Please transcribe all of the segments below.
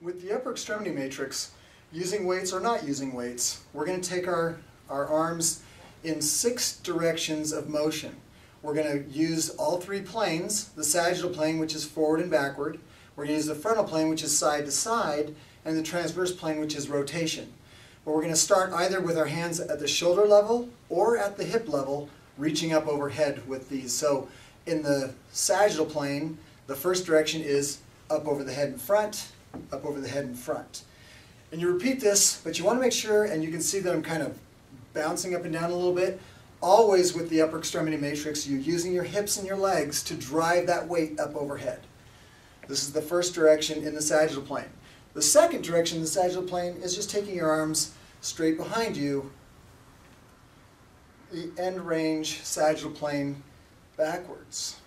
With the upper extremity matrix, using weights or not using weights, we're going to take our arms in 6 directions of motion. We're going to use all 3 planes, the sagittal plane, which is forward and backward. We're going to use the frontal plane, which is side to side, and the transverse plane, which is rotation. But we're going to start either with our hands at the shoulder level or at the hip level, reaching up overhead with these. So in the sagittal plane, the first direction is up over the head in front, up over the head in front. And you repeat this, but you want to make sure, and you can see that I'm kind of bouncing up and down a little bit, always with the upper extremity matrix, you're using your hips and your legs to drive that weight up overhead. This is the first direction in the sagittal plane. The second direction in the sagittal plane is just taking your arms straight behind you, the end range sagittal plane backwards,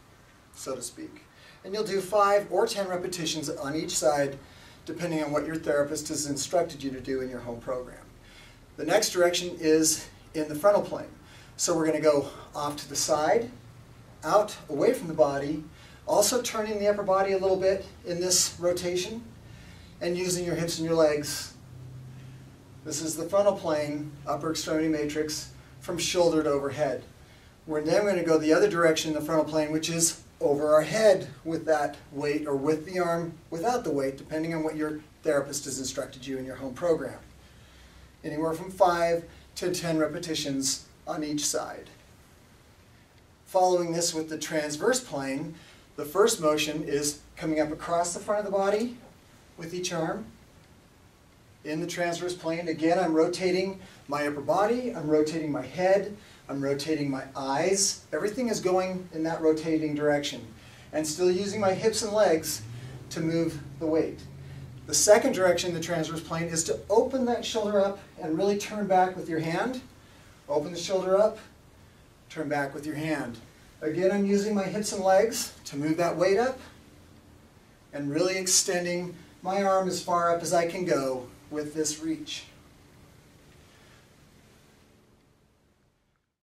so to speak. And you'll do 5 or 10 repetitions on each side, depending on what your therapist has instructed you to do in your home program. The next direction is in the frontal plane. So we're going to go off to the side, out, away from the body, also turning the upper body a little bit in this rotation, and using your hips and your legs. This is the frontal plane, upper extremity matrix, from shoulder to overhead. We're then going to go the other direction in the frontal plane, which is over our head with that weight, or with the arm without the weight, depending on what your therapist has instructed you in your home program. Anywhere from 5 to 10 repetitions on each side. Following this with the transverse plane, the first motion is coming up across the front of the body with each arm. In the transverse plane, again, I'm rotating my upper body, I'm rotating my head, I'm rotating my eyes. Everything is going in that rotating direction, and still using my hips and legs to move the weight. The second direction in the transverse plane is to open that shoulder up and really turn back with your hand. Open the shoulder up, turn back with your hand. Again, I'm using my hips and legs to move that weight up, and really extending my arm as far up as I can go with this reach.